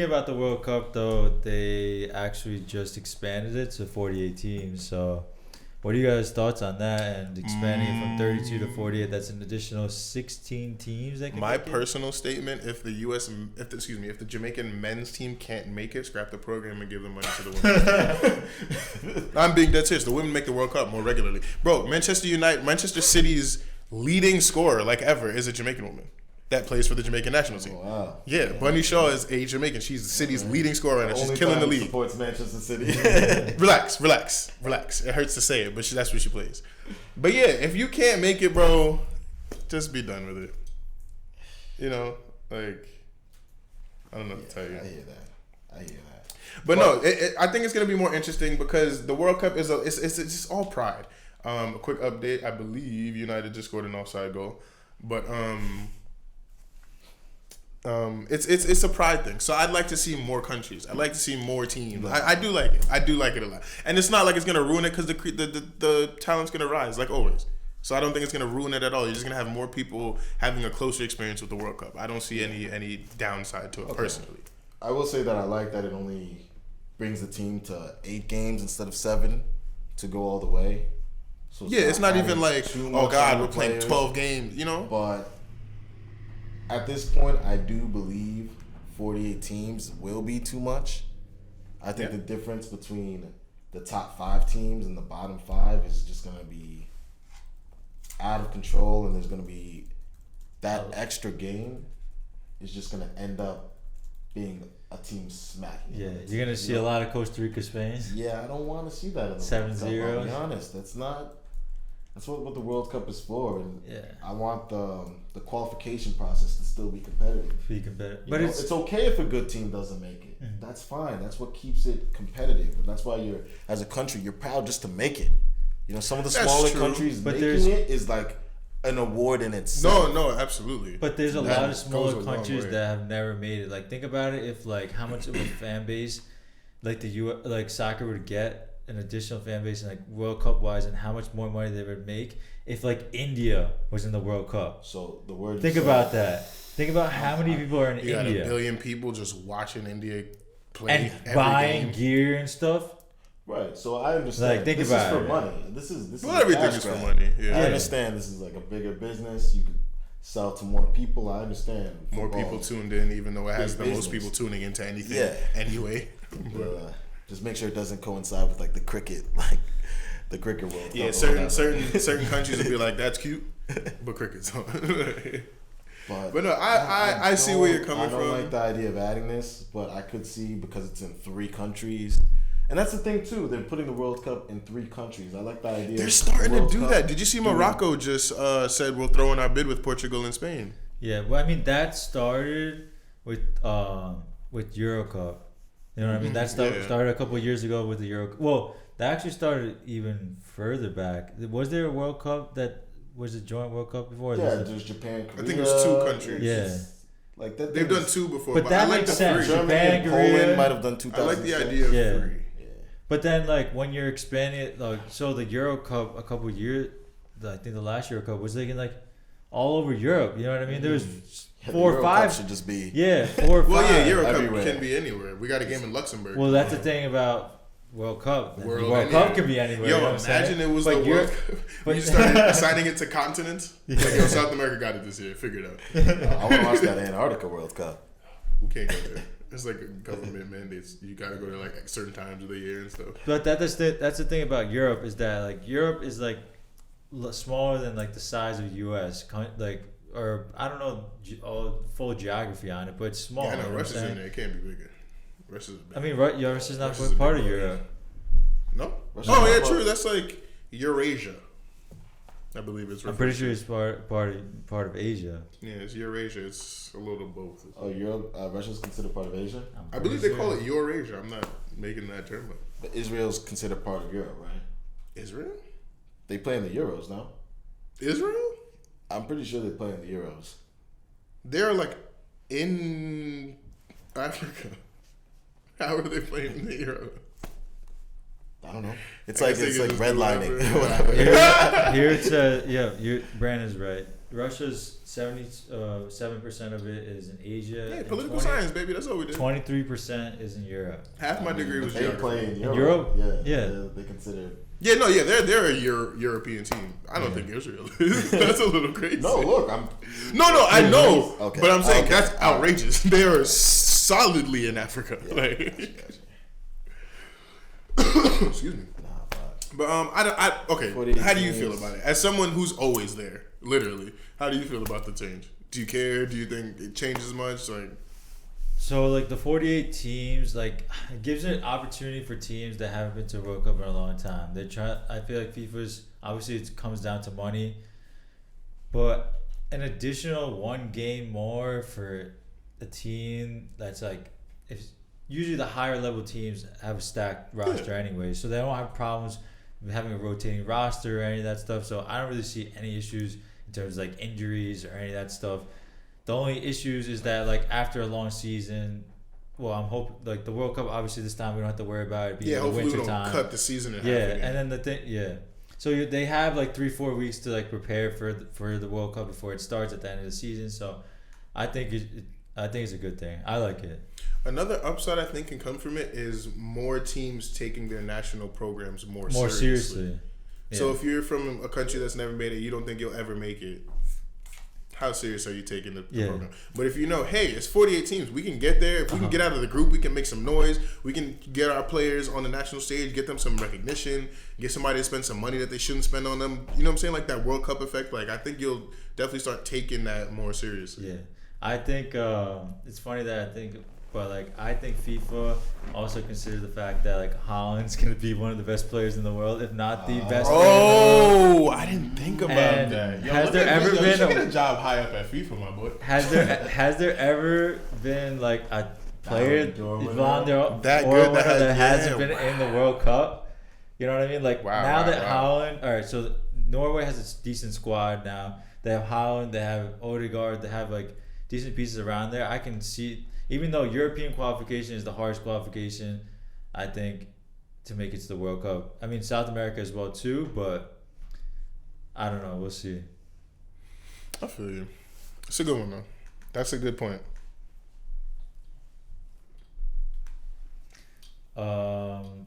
About the World Cup though, they actually just expanded it to 48 teams. So, what are you guys' thoughts on that and expanding it from 32 to 48? That's an additional 16 teams that can My make it? personal statement: if the Jamaican men's team can't make it, scrap the program and give the money to the women. I'm being dead serious. The women make the World Cup more regularly, bro. Manchester City's leading scorer, like ever, is a Jamaican woman that plays for the Jamaican national team. Oh, wow. Yeah, Bunny Shaw is a Jamaican. She's the city's leading scorer, and she's killing the league. Supports Manchester City. Relax. It hurts to say it, but that's what she plays. But yeah, if you can't make it, bro, just be done with it. You know, like, I don't know what to tell you. I hear that. But no, I think it's gonna be more interesting because the World Cup is it's just all pride. A quick update: I believe United just scored an offside goal, but it's a pride thing. So I'd like to see more countries. I'd like to see more teams. I do like it. I do like it a lot. And it's not like it's gonna ruin it because the talent's gonna rise like always. So I don't think it's gonna ruin it at all. You're just gonna have more people having a closer experience with the World Cup. I don't see any downside to it personally. I will say that I like that it only brings the team to 8 games instead of 7 to go all the way. So It's not even like, oh God, we're playing players, 12 games, you know? But at this point, I do believe 48 teams will be too much. I think the difference between the top 5 teams and the bottom 5 is just going to be out of control, and there's going to be that extra game is just going to end up being a team smacking. Yeah, you're gonna see a lot of Costa Rica, Spain. Yeah, I don't want to see that in the 7-0. World Cup. I'll be honest, that's what the World Cup is for, and I want the qualification process to still be competitive. But it's okay if a good team doesn't make it. Mm-hmm. That's fine. That's what keeps it competitive, and that's why as a country, you're proud just to make it. You know, some of the smaller countries making it is like an award in itself. No, absolutely. But there's a lot of smaller countries that have never made it. Like, think about it. If like how much of a fan base, like like soccer would get an additional fan base, and like World Cup wise, and how much more money they would make if like India was in the World Cup. So the word. Think about that. Think about how many people are in you India. You got 1 billion people just watching India play and buying gear and stuff. Right, so I understand. Like, think this about is for it. money. This is everything is for money. Yeah. I understand this is like a bigger business. You could sell to more people. I understand. More people tuned in, even though it has the most people tuning into anything anyway. Just make sure it doesn't coincide with like the cricket, World Cup. Yeah, certain countries would be like, that's cute, but cricket's on. But no, I see where you're coming from. I don't like the idea of adding this, but I could see because it's in 3 countries. And that's the thing too. They're putting the World Cup in 3 countries. I like the idea. They're starting to do that. Did you see Morocco just said we'll throw in our bid with Portugal and Spain? Yeah, well, I mean that started with Euro Cup. You know what I mean? That started a couple of years ago with the Euro. Well, that actually started even further back. Was there a World Cup that was a joint World Cup before? Yeah, there's Japan, Korea. I think it was 2 countries. Yeah. Like that. They've done 2 before, but that I like makes the sense. 3. Japan, Poland Korea might have done 2000. I like the idea of 3. But then, like, when you're expanding it, like, so the Euro Cup a couple of years, I think the last Euro Cup was like in like all over Europe. You know what I mean? There was 4 or 5. Should just be 4 or 5. Well, yeah, Euro Cup everywhere. can be anywhere. We got a game in Luxembourg. Well, that's the thing about World Cup. World Cup can be anywhere. Yo, you know what I'm imagine saying? it was But the World Cup. but You started assigning it to continents. Like, yo, South America got it this year. Figure it out. I want to watch that Antarctica World Cup. We can't go there. It's like government mandates. You got to go there like at certain times of the year and stuff. But that's the thing about Europe is that like Europe is like smaller than like the size of the U.S. Like, or I don't know full geography on it, but it's small. Yeah, I know. You know Russia's in there. It can't be bigger. Russia's big. I mean, Russia's not Russia's part of big Europe. No. Russia's Oh yeah, not true. That's like Eurasia. I believe it's. I'm pretty sure it's part of Asia. Yeah, it's Eurasia. It's a little of both. Oh, Europe, Russia's considered part of Asia. I believe they call it Eurasia. I'm not making that term up. But Israel's considered part of Europe, right? Israel? They play in the Euros now. Israel? I'm pretty sure they play in the Euros. They're like in Africa. How are they playing in the Euro? I don't know. It's I like guess they it's can like just do redlining. whatever. Here it's Brandon's right. Russia's 77% of it is in Asia. Hey, political science, baby. That's what we did. 23% is in Europe. Half my degree was they geography. play in In Europe. Europe? Yeah, Yeah. They consider. Yeah, no, yeah, they're a European team. I don't think Israel is. That's a little crazy. No, look, I'm. No, I know, Okay. but I'm saying Okay. that's outrageous. They are solidly in Africa. Like, excuse me. Nah, but But okay. 48 How do you teams. feel about it? As someone who's always there, literally, how do you feel about the change? Do you care? Do you think it changes much? Like, So like the 48 teams, like it gives an opportunity for teams that haven't been to a World Cup in a long time. They try. I feel like FIFA's obviously it comes down to money, but an additional one game more for a team that's like if usually the higher level teams have a stacked roster anyway, so they don't have problems with having a rotating roster or any of that stuff. So I don't really see any issues in terms of like injuries or any of that stuff. The only issues is that like after a long season, well, I'm hoping like the World Cup. Obviously, this time we don't have to worry about it being yeah, in the hopefully we winter don't time. cut the season in half. Yeah, again. and then the thing, yeah. So they have like 3-4 weeks to like prepare for the World Cup before it starts at the end of the season. So I think it's a good thing. I like it. Another upside I think can come from it is more teams taking their national programs more seriously. So Yeah. if you're from a country that's never made it, you don't think you'll ever make it. How serious are you taking the program? But if you know, hey, it's 48 teams, we can get there. If we can get out of the group, we can make some noise. We can get our players on the national stage, get them some recognition, get somebody to spend some money that they shouldn't spend on them. You know what I'm saying? Like that World Cup effect. Like I think you'll definitely start taking that more seriously. Yeah, I think it's funny that I think FIFA also considers the fact that like Haaland's gonna be one of the best players in the world, if not the best. Oh, I didn't think about And that. Yo, has there ever been you should get a job high up at FIFA, my boy? Has there ever been like a player Ballon d'Or that good that hasn't been in the World Cup? You know what I mean? Like now that Haaland, all right, so Norway has a decent squad now. They have Haaland, they have Odegaard, they have like decent pieces around there. I can see, even though European qualification is the hardest qualification, I think, to make it to the World Cup. I mean, South America as well too, but I don't know. We'll see. I feel you. It's a good one though. That's a good point.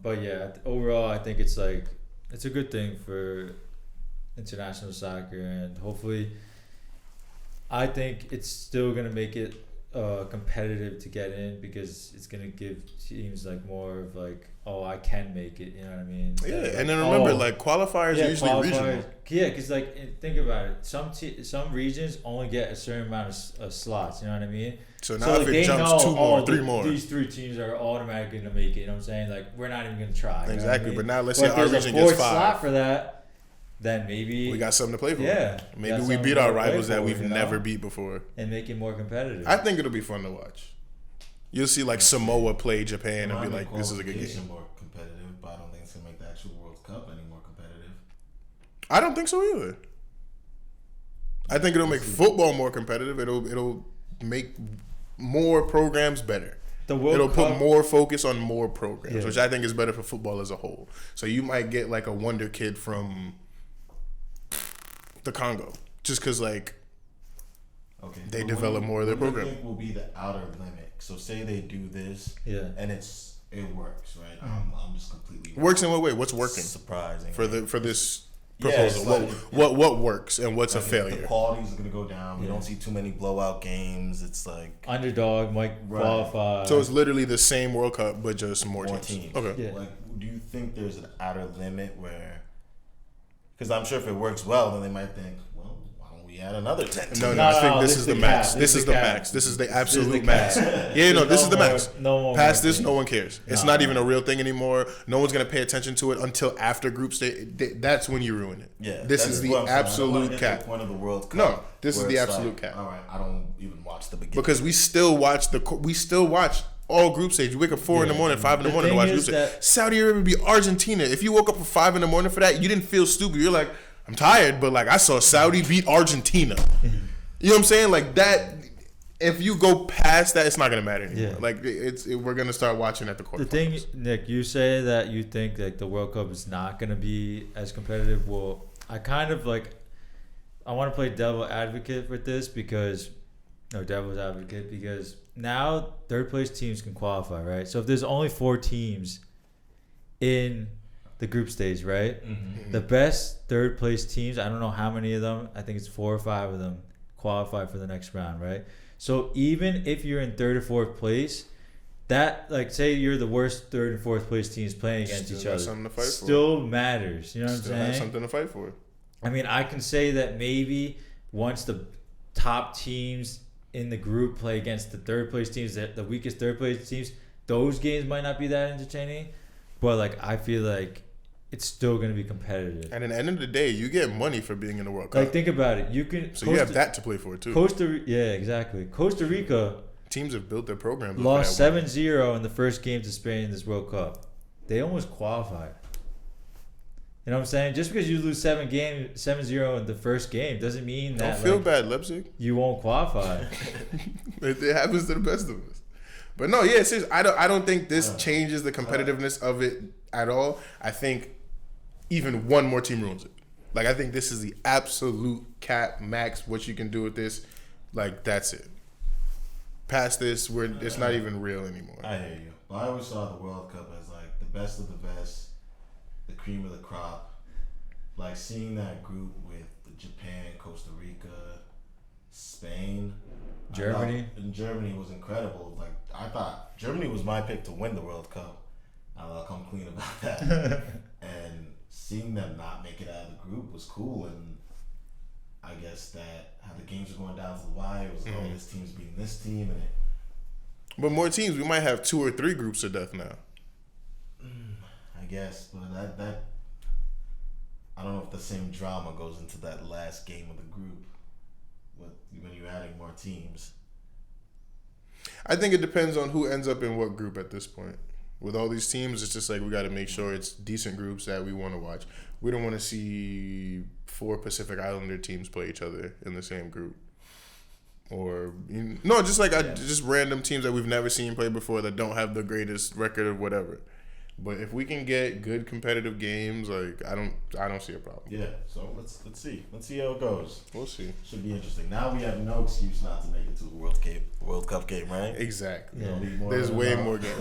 But yeah, overall, I think it's a good thing for international soccer, and hopefully, I think it's still gonna make it competitive to get in, because it's gonna give teams like more of like, oh, I can make it. You know what I mean? Yeah, and then remember, like qualifiers are usually regional. Yeah, because like think about it, some regions only get a certain amount of slots. You know what I mean? So now if it jumps 2 more, 3 more, these 3 teams are automatically gonna make it. You know what I'm saying? Like we're not even gonna try. Exactly, you know what I mean? but now let's say our if there's region a 4th gets 5. slot for that, then maybe We got something to play for. Yeah, maybe we beat our rivals that we've never beat before, and make it more competitive. I think it'll be fun to watch. You'll see like Samoa play Japan and be like, this is a good game. More competitive, but I don't think it's gonna make the actual World Cup any more competitive. I don't think so either. I think it'll make football more competitive. It'll make more programs better. It'll put more focus on more programs, which I think is better for football as a whole. So you might get like a wonder kid from the Congo, just because like they develop more of their program. What do you think will be the outer limit? So say they do this, and it works, right? I'm just completely works in what way? What's working? Surprising for this proposal. What works and what's a failure? The quality is going to go down. We don't see too many blowout games. It's like underdog might qualify. So it's literally the same World Cup, but just more teams. Okay. Yeah. Like, do you think there's an outer limit where? Because I'm sure if it works well, then they might think, well, why don't we add another 10 teams? No, I think this is the max. This is the max. This is the absolute max. Yeah, no, this is the max. Past this, no one cares. It's not even a real thing anymore. No one's gonna pay attention to it until after group stage. That's when you ruin it. Yeah, this is the absolute cap. One of the World Cup. No, this is the absolute cap. All right, I don't even watch the beginning because we still watch all group stage. You wake up 4 in the morning, 5 in the morning to watch group stage. Saudi Arabia beat Argentina. If you woke up at 5 in the morning for that, you didn't feel stupid. You're like, I'm tired, but like I saw Saudi beat Argentina. You know what I'm saying? Like that. If you go past that, it's not gonna matter anymore. Yeah. Like we're gonna start watching at the quarterfinals. The thing, Nick, you say that you think like the World Cup is not gonna be as competitive. Well, I kind of like I want to play devil's advocate because now third place teams can qualify, right? So if there's only 4 teams in the group stage, right? Mm-hmm. The best third place teams, I don't know how many of them, I think it's 4 or 5 of them qualify for the next round, right? So even if you're in third or fourth place, that, like, say you're the worst third and fourth place teams playing against Still each got other, something to fight for. still matters. You know what Still I'm have saying? something to fight for. I mean, I can say that maybe once the top teams in the group play against the third place teams, the weakest third place teams, those games might not be that entertaining. But, like, I feel like it's still going to be competitive. And at the end of the day, you get money for being in the World Cup. Like, think about it. You can So you have that to play for too. Yeah, exactly. Costa Rica Teams have built their programs. lost 7-0 in the first game to Spain in this World Cup. They almost qualified. You know what I'm saying? Just because you lose 7-0 in the first game doesn't mean that Don't feel bad, Leipzig. you won't qualify. It happens to the best of us. But no, yeah, seriously, I don't think this changes the competitiveness of it at all. I think even one more team ruins it. Like, I think this is the absolute cap max what you can do with this. Like, that's it. Past this, it's not even real anymore. I hear you. But I always saw the World Cup as like the best of the best, the cream of the crop. Like, seeing that group with Japan, Costa Rica, Spain, Germany. And Germany was incredible. Like, I thought Germany was my pick to win the World Cup. I'll come clean about that. And seeing them not make it out of the group was cool. And I guess that how the games were going down to the wire, it was this team's beating this team, and it. But more teams, we might have 2 or 3 groups of death now. I guess, but that I don't know if the same drama goes into that last game of the group when you're adding more teams. I think it depends on who ends up in what group at this point. With all these teams, it's just like we got to make sure it's decent groups that we want to watch. We don't want to see 4 Pacific Islander teams play each other in the same group. Or, just like just random teams that we've never seen play before that don't have the greatest record or whatever. But if we can get good competitive games, like I don't see a problem. Yeah, so let's see. Let's see how it goes. We'll see. Should be interesting. Now we have no excuse not to make it to a World Cup game, right? Exactly. Yeah. There's way more games.